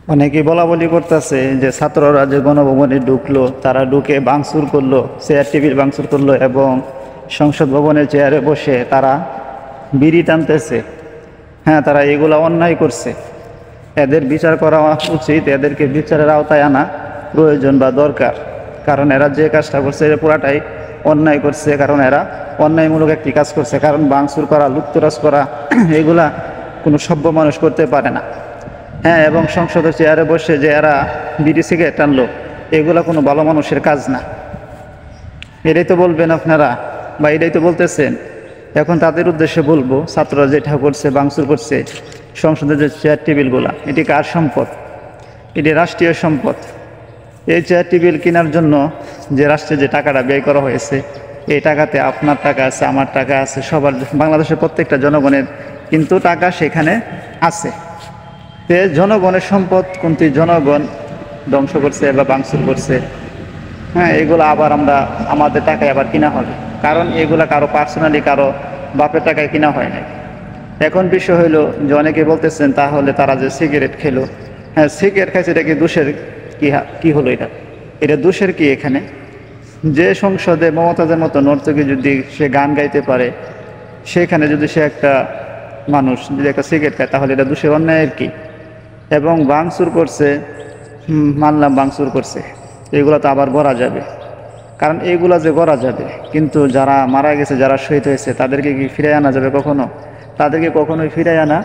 অনেকেই বলা বলি করতেছে যে ছাত্ররা যে গণভবনে ঢুকলো, তারা ঢুকে ভাঙচুর করলো, চেয়ার টেবিল ভাঙচুর করলো এবং সংসদ ভবনের চেয়ারে বসে তারা বিড়ি টানতেছে। হ্যাঁ, তারা এগুলা অন্যায় করছে, এদের বিচার করা উচিত, এদেরকে বিচারের আওতায় আনা প্রয়োজন বা দরকার। কারণ এরা যে কাজটা করছে এটা পুরাটাই অন্যায় করছে, কারণ এরা অন্যায়মূলক একটি কাজ করছে। কারণ ভাঙচুর করা, লুটতরাজ করা এগুলা কোনো সভ্য মানুষ করতে পারে না। হ্যাঁ, এবং সংসদের চেয়ারে বসে যে এরা বিড়ি সিগারেট টানলো, এগুলা কোনো ভালো মানুষের কাজ না। এটাই তো বলবেন আপনারা, বা এটাই তো বলতেছেন। এখন তাদের উদ্দেশ্যে বলবো, ছাত্ররা যেটা করছে, ভাঙচুর করছে সংসদের যে চেয়ার টেবিলগুলা, এটি কার সম্পদ? এটি রাষ্ট্রীয় সম্পদ। এই চেয়ার টেবিল কেনার জন্য যে রাষ্ট্রে যে টাকাটা ব্যয় করা হয়েছে, এই টাকাতে আপনার টাকা আছে, আমার টাকা আছে, সবার, বাংলাদেশের প্রত্যেকটা জনগণের কিন্তু টাকা সেখানে আছে। তে জনগণের সম্পদ কোনটি জনগণ ধ্বংস করছে বা ভাঙচুর করছে। হ্যাঁ, এগুলো আবার আমরা আমাদের টাকায় আবার কিনা হবে, কারণ এগুলা কারো পার্সোনালি কারো বাপের টাকায় কিনা হয় নাই। এখন বিষয় হইলো যে অনেকে বলতেছেন তাহলে তারা যে সিগারেট খেলো, হ্যাঁ সিগারেট খাইছে, এটা কি দোষের কি হলো? এটা দোষের কি এখানে? যে সংসদে মমতাজের মতো নর্তকী যদি সে গান গাইতে পারে, সেখানে যদি সে একটা মানুষ যদি একটা সিগারেট খায়, তাহলে এটা দোষের অন্যায়ের কি? এবং ভাঙচুর করছে, মানলাম ভাঙচুর করছে, এগুলো তো আবার গড়া যাবে। কারণ এইগুলা যে গড়া যাবে, কিন্তু যারা মারা গেছে, যারা শহীদ হয়েছে, তাদেরকে কি ফিরে আনা যাবে কখনো? তাদেরকে কখনোই ফিরে আনা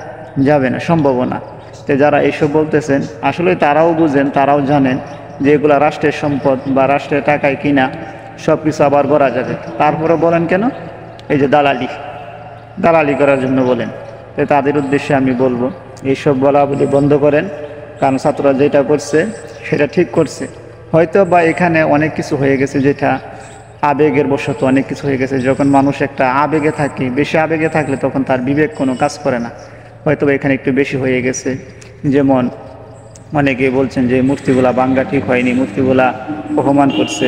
যাবে না, সম্ভব না। তো যারা এইসব বলতেছেন, আসলে তারাও বুঝেন, তারাও জানেন যে এগুলা রাষ্ট্রের সম্পদ বা রাষ্ট্রের টাকায় কিনা, সব কিছু আবার গড়া যাবে। তারপরে বলেন কেন? এই যে দালালি করার জন্য বলেন। তো তাদের উদ্দেশ্যে আমি বলবো, এইসব বলা বলি বন্ধ করেন। কারণ ছাত্ররা যেটা করছে সেটা ঠিক করছে। হয়তো বা এখানে অনেক কিছু হয়ে গেছে, যেটা আবেগের বশত অনেক কিছু হয়ে গেছে। যখন মানুষ একটা আবেগে থাকে, বেশি আবেগে থাকলে তখন তার বিবেক কোনো কাজ করে না। হয়তো এখানে একটু বেশি হয়ে গেছে। যেমন অনেকে বলছেন যে মূর্তিগুলা ভাঙা ঠিক হয়নি, মূর্তিগুলা অপমান করছে।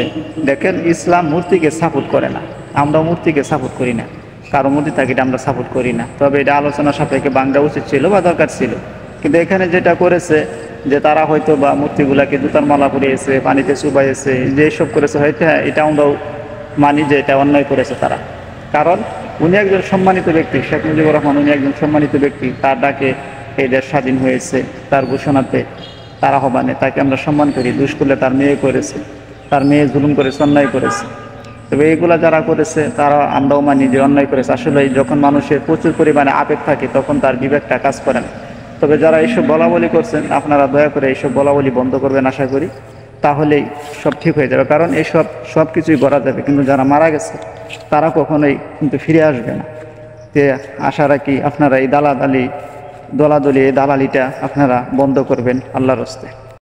দেখেন, ইসলাম মূর্তিকে সাপোর্ট করে না, আমরাও মূর্তিকে সাপোর্ট করি না, কারো মূর্তি থাকে এটা আমরা সাপোর্ট করি না। তবে এটা আলোচনা সাপেক্ষে ভাঙা উচিত ছিল বা দরকার ছিল। কিন্তু এখানে যেটা করেছে যে তারা হয়তো বা মূর্তিগুলাকে জুতার মালা পরিয়েছে, পানিতে চুবাইয়েছে, যে সব করেছে, হয়তো হ্যাঁ এটা আমরাও মানি যে এটা অন্যায় করেছে তারা। কারণ উনি একজন সম্মানিত ব্যক্তি, শেখ মুজিবুর রহমান, উনি একজন সম্মানিত ব্যক্তি। তার ডাকে এই দেশ স্বাধীন হয়েছে, তার ঘোষণাতে, তার আহ্বানে তাকে আমরা সম্মান করি। দুষ করলে তার মেয়ে করেছে, তার মেয়ে জুলুম করেছে, অন্যায় করেছে। তবে এইগুলা যারা করেছে তারা আমরাও মানি যে অন্যায় করেছে। আসলে যখন মানুষের প্রচুর পরিমাণে আবেগ থাকে, তখন তার বিবেকটা কাজ করে না। তবে যারা এইসব বলাবলি করছেন, আপনারা দয়া করে এইসব বলাবলি বন্ধ করবেন আশা করি, তাহলেই সব ঠিক হয়ে যাবে। কারণ এইসব সব কিছুই করা যাবে, কিন্তু যারা মারা গেছে তারা কখনোই কিন্তু ফিরে আসবে না। তে আশা রাখি আপনারা এই দলাদলি, এই দালালিটা আপনারা বন্ধ করবেন আল্লাহর হস্তে।